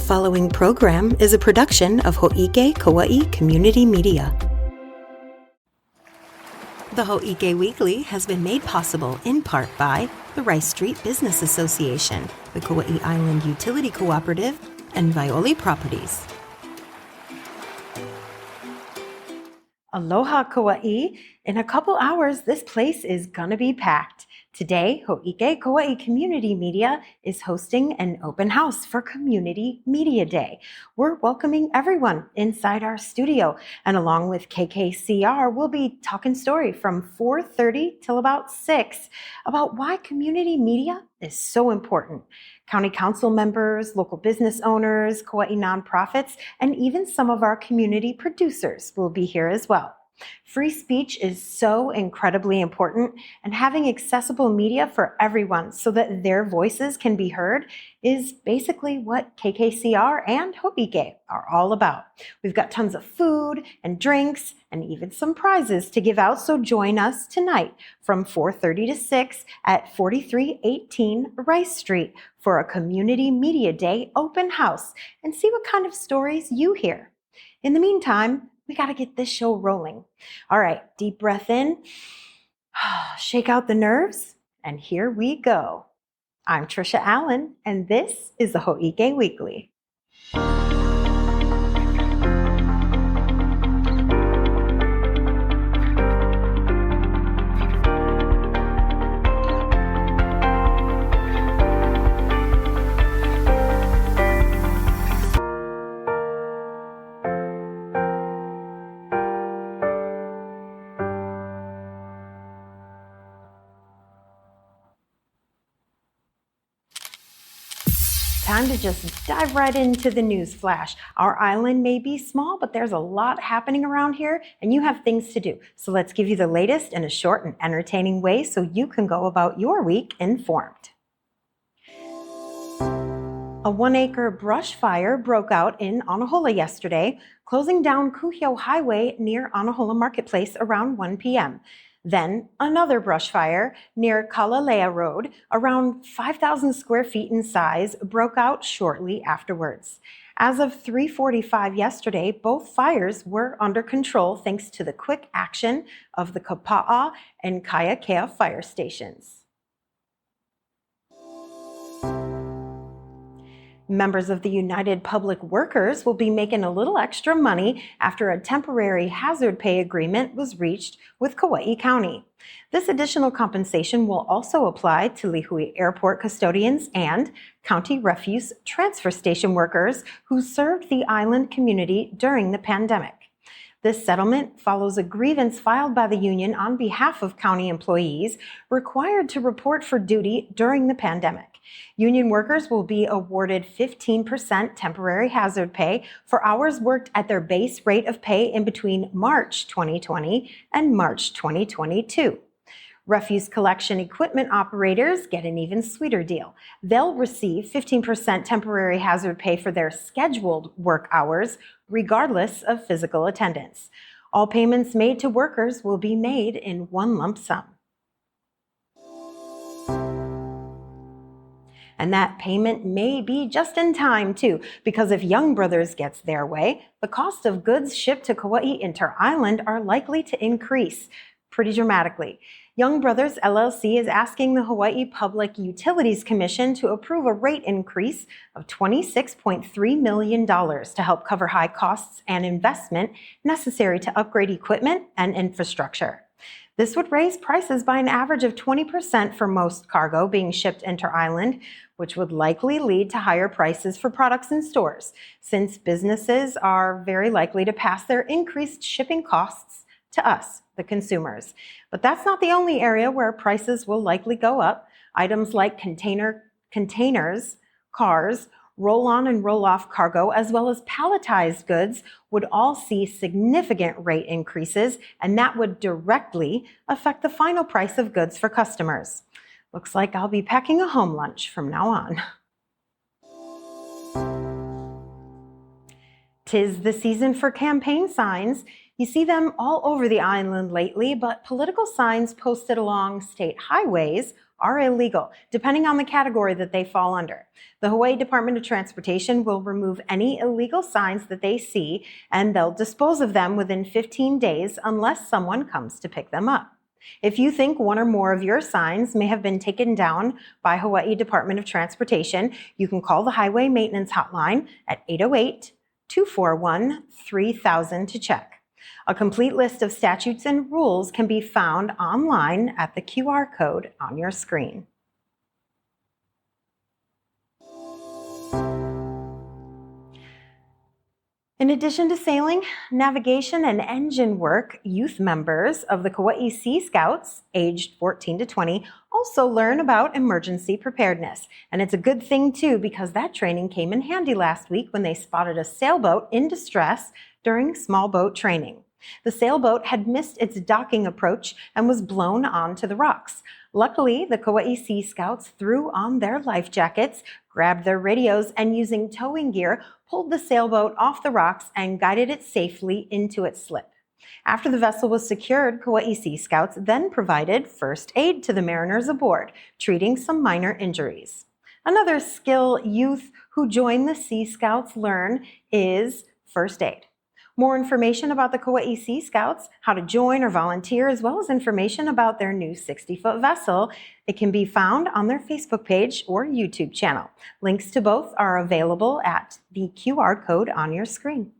The following program is a production of Hō'ike Kaua'i Community Media. The Hoike Weekly has been made possible in part by the Rice Street Business Association, the Kauai Island Utility Cooperative, and Violi Properties. Aloha Kaua'i. In a couple hours, this place is gonna be packed. Today, Hō'ike Kaua'i Community Media is hosting an open house for Community Media Day. We're welcoming everyone inside our studio, and along with KKCR, we'll be talking story from 4:30 till about 6 about why community media is so important. County council members, local business owners, Kauai nonprofits, and even some of our community producers will be here as well. Free speech is so incredibly important, and having accessible media for everyone so that their voices can be heard is basically what KKCR and Hō'ike are all about. We've got tons of food and drinks and even some prizes to give out, so join us tonight from 4:30 to 6 at 4318 Rice Street for a Community Media Day open house and see what kind of stories you hear. In the meantime, we got to get this show rolling. All right, deep breath in, shake out the nerves, and here we go. I'm Trisha Allen, and this is the Hoike Weekly. Time to just dive right into the news flash. Our island may be small, but there's a lot happening around here, and you have things to do. So let's give you the latest in a short and entertaining way so you can go about your week informed. A 1-acre brush fire broke out in Anahola yesterday, closing down Kuhio Highway near Anahola Marketplace around 1 p.m. Then another brush fire near Kalalea Road, around 5,000 square feet in size, broke out shortly afterwards. As of 3:45 yesterday, both fires were under control thanks to the quick action of the Kapa'a and Puakea fire stations. Members of the United Public Workers will be making a little extra money after a temporary hazard pay agreement was reached with Kauai County. This additional compensation will also apply to Lihue Airport custodians and county refuse transfer station workers who served the island community during the pandemic. This settlement follows a grievance filed by the union on behalf of county employees required to report for duty during the pandemic. Union workers will be awarded 15% temporary hazard pay for hours worked at their base rate of pay in between March 2020 and March 2022. Refuse collection equipment operators get an even sweeter deal. They'll receive 15% temporary hazard pay for their scheduled work hours, regardless of physical attendance. All payments made to workers will be made in one lump sum. And that payment may be just in time, too, because if Young Brothers gets their way, the cost of goods shipped to Kauai Inter-Island are likely to increase pretty dramatically. Young Brothers LLC is asking the Hawaii Public Utilities Commission to approve a rate increase of $26.3 million to help cover high costs and investment necessary to upgrade equipment and infrastructure. This would raise prices by an average of 20% for most cargo being shipped inter-island, which would likely lead to higher prices for products in stores, since businesses are very likely to pass their increased shipping costs to us, the consumers. But that's not the only area where prices will likely go up. Items like containers, cars, roll-on and roll-off cargo, as well as palletized goods would all see significant rate increases, and that would directly affect the final price of goods for customers. Looks like I'll be packing a home lunch from now on. 'Tis the season for campaign signs. You see them all over the island lately, but political signs posted along state highways are illegal, depending on the category that they fall under. The Hawaii Department of Transportation will remove any illegal signs that they see, and they'll dispose of them within 15 days unless someone comes to pick them up. If you think one or more of your signs may have been taken down by Hawaii Department of Transportation, you can call the Highway Maintenance Hotline at 808-241-3000 to check. A complete list of statutes and rules can be found online at the QR code on your screen. In addition to sailing, navigation, and engine work, youth members of the Kauai Sea Scouts, aged 14 to 20, also learn about emergency preparedness. And it's a good thing too, because that training came in handy last week when they spotted a sailboat in distress during small boat training. The sailboat had missed its docking approach and was blown onto the rocks. Luckily, the Kauai Sea Scouts threw on their life jackets, grabbed their radios, and using towing gear, pulled the sailboat off the rocks and guided it safely into its slip. After the vessel was secured, Kauai Sea Scouts then provided first aid to the mariners aboard, treating some minor injuries. Another skill youth who join the Sea Scouts learn is first aid. More information about the Kauai Sea Scouts, how to join or volunteer, as well as information about their new 60-foot vessel, it can be found on their Facebook page or YouTube channel. Links to both are available at the QR code on your screen.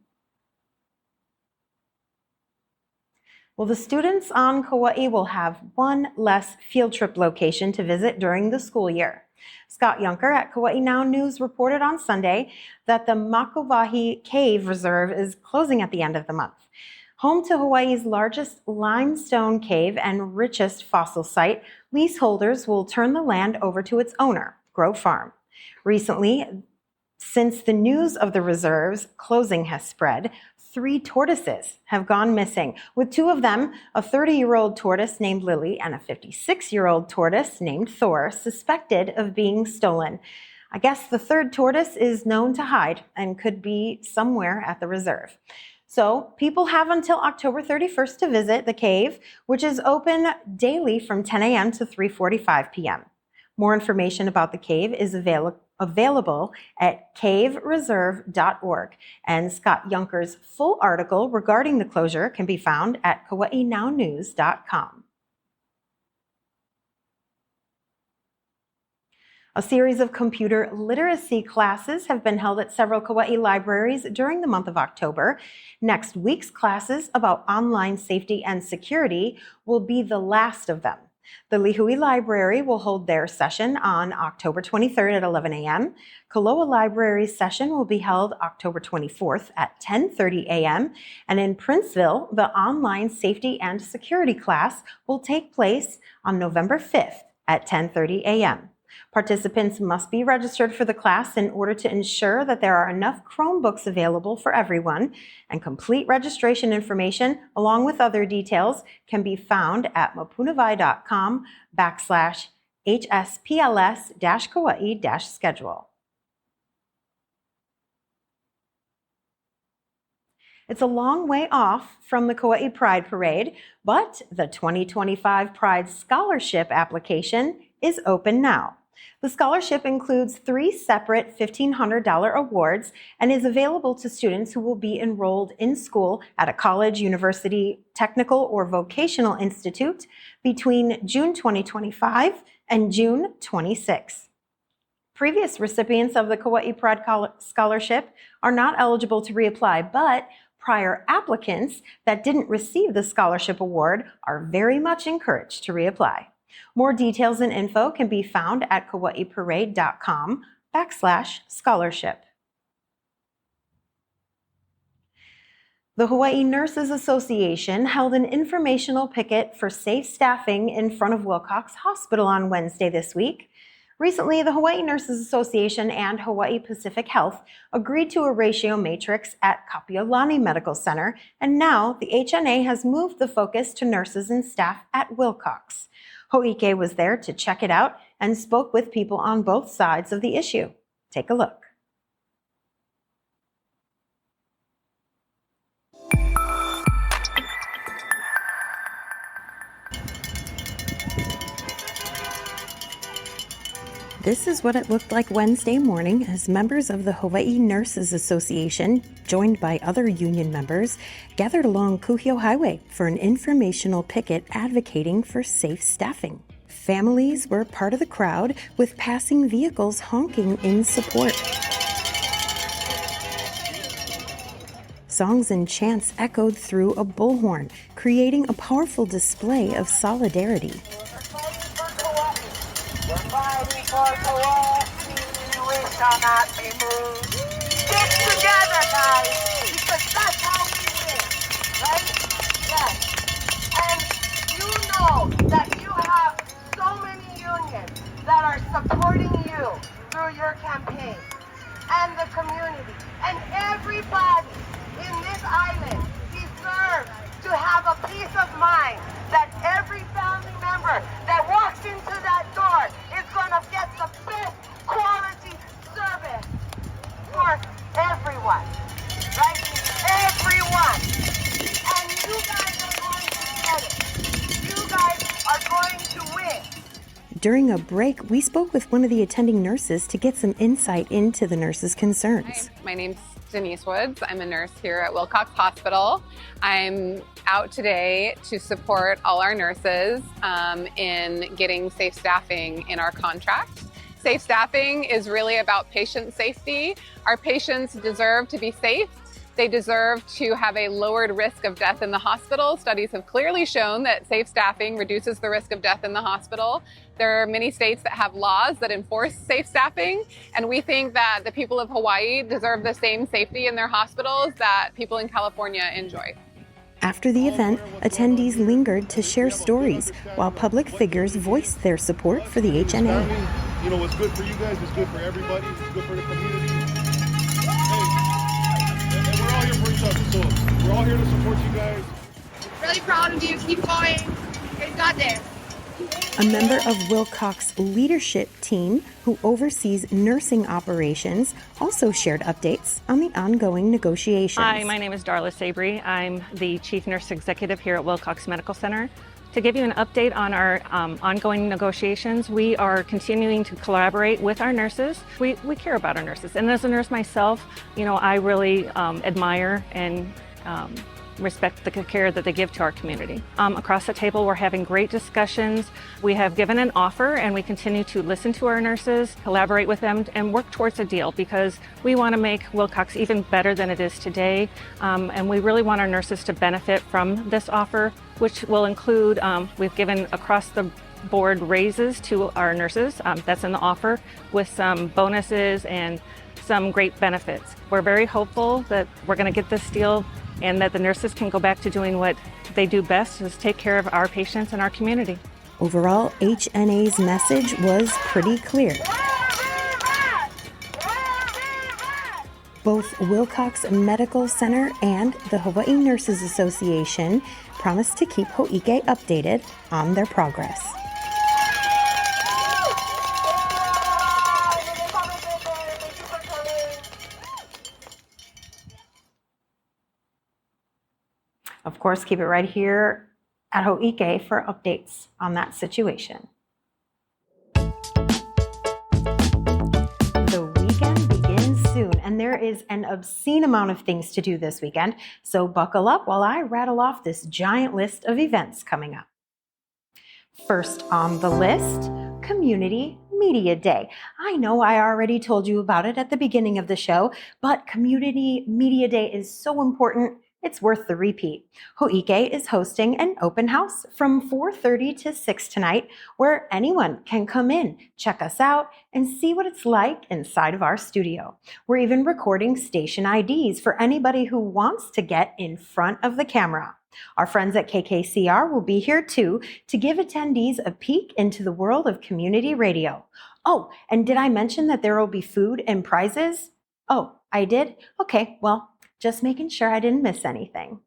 Well, the students on Kauai will have one less field trip location to visit during the school year. Scott Yunker at Kauai Now News reported on Sunday that the Makauwahi Cave Reserve is closing at the end of the month. Home to Hawaii's largest limestone cave and richest fossil site, leaseholders will turn the land over to its owner, Grove Farm. Recently, since the news of the reserve's closing has spread, 3 tortoises have gone missing, with 2 of them, a 30-year-old tortoise named Lily and a 56-year-old tortoise named Thor, suspected of being stolen. I guess the 3rd tortoise is known to hide and could be somewhere at the reserve. So people have until October 31st to visit the cave, which is open daily from 10 a.m. to 3:45 p.m. More information about the cave is available at cavereserve.org, and Scott Yunker's full article regarding the closure can be found at kauainownews.com. A series of computer literacy classes have been held at several Kauai libraries during the month of October. Next week's classes about online safety and security will be the last of them. The Lihue Library will hold their session on October 23rd at 11 a.m. Kaloa Library's session will be held October 24th at 10:30 a.m. And in Princeville, the online safety and security class will take place on November 5th at 10:30 a.m. Participants must be registered for the class in order to ensure that there are enough Chromebooks available for everyone, and complete registration information, along with other details, can be found at mapunawai.com/HSPLS-Kauai-schedule. It's a long way off from the Kauai Pride Parade, but the 2025 Pride Scholarship application is open now. The scholarship includes 3 separate $1,500 awards and is available to students who will be enrolled in school at a college, university, technical, or vocational institute between June 2025 and June 26. Previous recipients of the Kauai Pride Scholarship are not eligible to reapply, but prior applicants that didn't receive the scholarship award are very much encouraged to reapply. More details and info can be found at kauaiparade.com/scholarship. The Hawaii Nurses Association held an informational picket for safe staffing in front of Wilcox Hospital on Wednesday this week. Recently, the Hawaii Nurses Association and Hawaii Pacific Health agreed to a ratio matrix at Kapiolani Medical Center, and now the HNA has moved the focus to nurses and staff at Wilcox. Hō'ike was there to check it out and spoke with people on both sides of the issue. Take a look. This is what it looked like Wednesday morning as members of the Hawaii Nurses Association, joined by other union members, gathered along Kuhio Highway for an informational picket advocating for safe staffing. Families were part of the crowd, with passing vehicles honking in support. Songs and chants echoed through a bullhorn, creating a powerful display of solidarity. We're fighting for Kauai, we shall not be moved. Stick together, guys, because that's how we win, right? Yes. And you know that you have so many unions that are supporting you through your campaign, and the community, and everybody in this island deserves to have a peace of mind that every family member that walks into that door is going to get the best quality service for everyone, right? Everyone. And you guys are going to get it. You guys are going to win. During a break, we spoke with one of the attending nurses to get some insight into the nurses' concerns. Hi, my name's Denise Woods. I'm a nurse here at Wilcox Hospital. I'm out today to support all our nurses in getting safe staffing in our contract. Safe staffing is really about patient safety. Our patients deserve to be safe. They deserve to have a lowered risk of death in the hospital. Studies have clearly shown that safe staffing reduces the risk of death in the hospital. There are many states that have laws that enforce safe staffing, and we think that the people of Hawaii deserve the same safety in their hospitals that people in California enjoy. After the event, attendees lingered to share stories, while public figures voiced their support for the HNA. You know, what's good for you guys is good for everybody. It's good for the community. And we're all here for each other, so we're all here to support you guys. Really proud of you. Keep going. You got this. A member of Wilcox's leadership team, who oversees nursing operations, also shared updates on the ongoing negotiations. Hi, my name is Darla Sabry. I'm the Chief Nurse Executive here at Wilcox Medical Center. To give you an update on our ongoing negotiations, we are continuing to collaborate with our nurses. We care about our nurses. And as a nurse myself, you know, I really admire and respect the care that they give to our community. Across the table, we're having great discussions. We have given an offer, and we continue to listen to our nurses, collaborate with them, and work towards a deal, because we want to make Wilcox even better than it is today. And we really want our nurses to benefit from this offer, which will include, we've given across the board raises to our nurses. That's in the offer, with some bonuses and some great benefits. We're very hopeful that we're going to get this deal and that the nurses can go back to doing what they do best, is take care of our patients and our community. Overall, HNA's message was pretty clear. Both Wilcox Medical Center and the Hawaii Nurses Association promised to keep Hō'ike updated on their progress. Of course, keep it right here at Hō'ike for updates on that situation. The weekend begins soon, and there is an obscene amount of things to do this weekend, so buckle up while I rattle off this giant list of events coming up. First on the list, Community Media Day. I know I already told you about it at the beginning of the show, but Community Media Day is so important, it's worth the repeat. Hō'ike is hosting an open house from 4:30 to 6 tonight, where anyone can come in, check us out, and see what it's like inside of our studio. We're even recording station IDs for anybody who wants to get in front of the camera. Our friends at KKCR will be here too to give attendees a peek into the world of community radio. Oh, and did I mention that there will be food and prizes? Oh, I did? Okay, well, just making sure I didn't miss anything.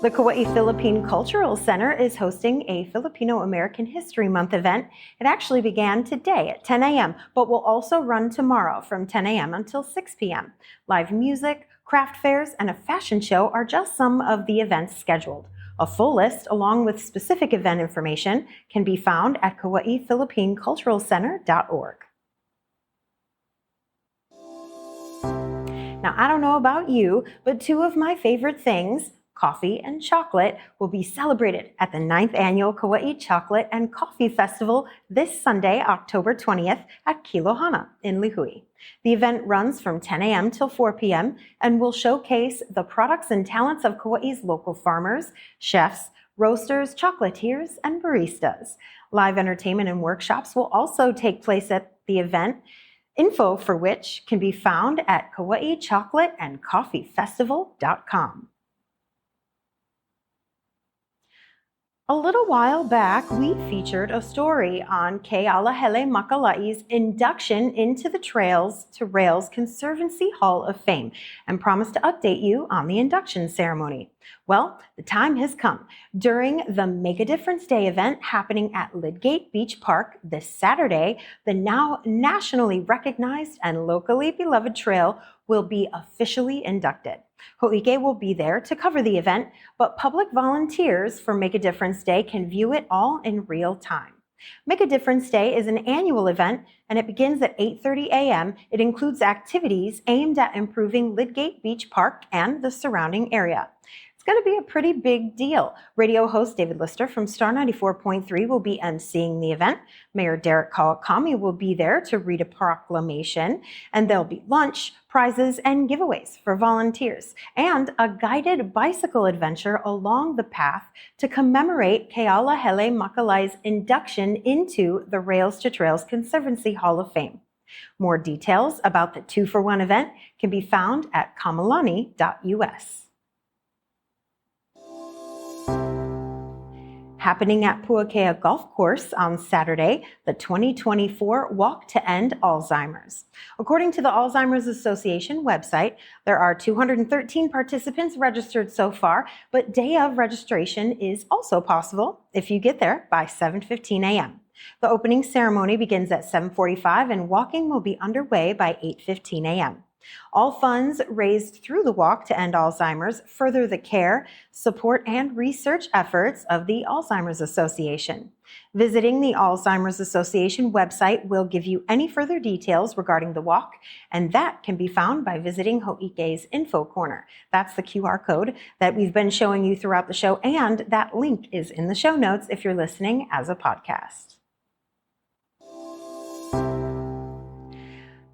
The Kauai Philippine Cultural Center is hosting a Filipino American History Month event. It actually began today at 10 a.m., but will also run tomorrow from 10 a.m. until 6 p.m. Live music, craft fairs, and a fashion show are just some of the events scheduled. A full list, along with specific event information, can be found at KauaiPhilippineCulturalCenter.org. Now, I don't know about you, but two of my favorite things, coffee and chocolate, will be celebrated at the 9th Annual Kauai Chocolate and Coffee Festival this Sunday, October 20th at Kilohana in Lihue. The event runs from 10 a.m. till 4 p.m. and will showcase the products and talents of Kauai's local farmers, chefs, roasters, chocolatiers, and baristas. Live entertainment and workshops will also take place at the event, info for which can be found at KauaiChocolateandCoffeeFestival.com. A little while back, we featured a story on Kealahele Makalai's induction into the Trails to Rails Conservancy Hall of Fame and promised to update you on the induction ceremony. Well, the time has come. During the Make a Difference Day event happening at Lydgate Beach Park this Saturday, the now nationally recognized and locally beloved trail will be officially inducted. Hō'ike will be there to cover the event, but public volunteers for Make a Difference Day can view it all in real time. Make a Difference Day is an annual event, and it begins at 8:30 a.m. It includes activities aimed at improving Lydgate Beach Park and the surrounding area. It's going to be a pretty big deal. Radio host David Lister from Star 94.3 will be emceeing the event. Mayor Derek Kawakami will be there to read a proclamation, and there'll be lunch, prizes, and giveaways for volunteers, and a guided bicycle adventure along the path to commemorate Kealahele Makalai's induction into the Rails to Trails Conservancy Hall of Fame. More details about the 2-for-1 event can be found at kamalani.us. Happening at Puakea Golf Course on Saturday, the 2024 Walk to End Alzheimer's. According to the Alzheimer's Association website, there are 213 participants registered so far, but day of registration is also possible if you get there by 7:15 a.m. The opening ceremony begins at 7:45 and walking will be underway by 8:15 a.m. All funds raised through the Walk to End Alzheimer's further the care, support, and research efforts of the Alzheimer's Association. Visiting the Alzheimer's Association website will give you any further details regarding the walk, and that can be found by visiting Hō'ike's Info Corner. That's the QR code that we've been showing you throughout the show, and that link is in the show notes if you're listening as a podcast.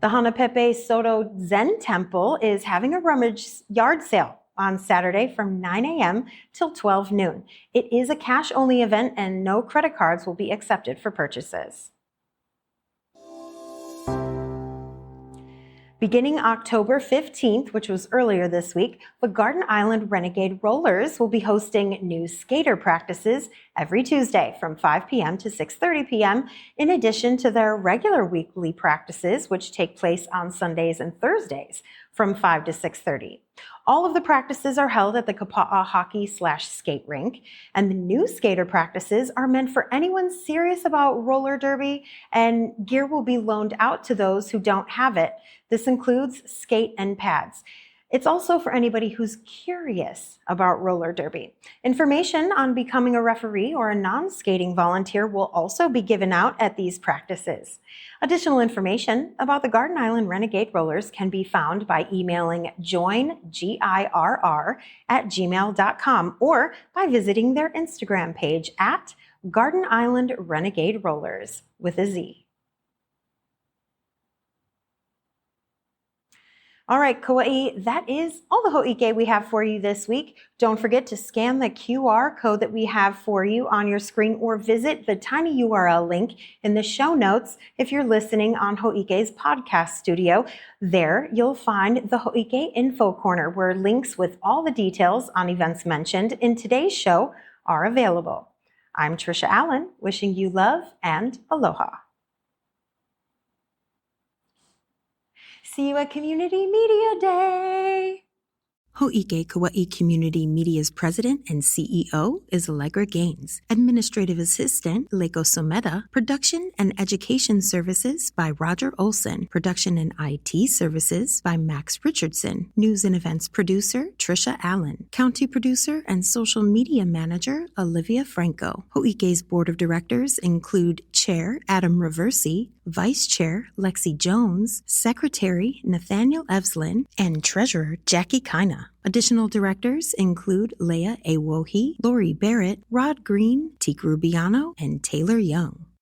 The Hanapepe Soto Zen Temple is having a rummage yard sale on Saturday from 9 a.m. till 12 noon. It is a cash-only event and no credit cards will be accepted for purchases. Beginning October 15th, which was earlier this week, the Garden Island Renegade Rollers will be hosting new skater practices every Tuesday from 5 p.m. to 6:30 p.m., in addition to their regular weekly practices, which take place on Sundays and Thursdays from 5 to 6:30. All of the practices are held at the Kapa'a hockey/skate rink, and the new skater practices are meant for anyone serious about roller derby, and gear will be loaned out to those who don't have it. This includes skate and pads. It's also for anybody who's curious about roller derby. Information on becoming a referee or a non-skating volunteer will also be given out at these practices. Additional information about the Garden Island Renegade Rollers can be found by emailing joingirr@gmail.com or by visiting their Instagram page at Garden Island Renegade Rollers with a Z. All right, Kauai, that is all the Hō'ike we have for you this week. Don't forget to scan the QR code that we have for you on your screen or visit the tiny URL link in the show notes if you're listening on Hō'ike's podcast studio. There, you'll find the Hō'ike Info Corner, where links with all the details on events mentioned in today's show are available. I'm Trisha Allen, wishing you love and aloha. See you at Community Media Day. Hō'ike Kaua'i Community Media's president and CEO is Allegra Gaines. Administrative assistant, Leiko Someda. Production and education services by Roger Olson. Production and IT services by Max Richardson. News and events producer, Trisha Allen. County producer and social media manager, Olivia Franco. Hō'ike's board of directors include Chair Adam Reversi, Vice Chair Lexi Jones, Secretary Nathaniel Evslin, and Treasurer Jackie Kina. Additional directors include Leah Awohi, Lori Barrett, Rod Green, Teak Rubiano, and Taylor Young.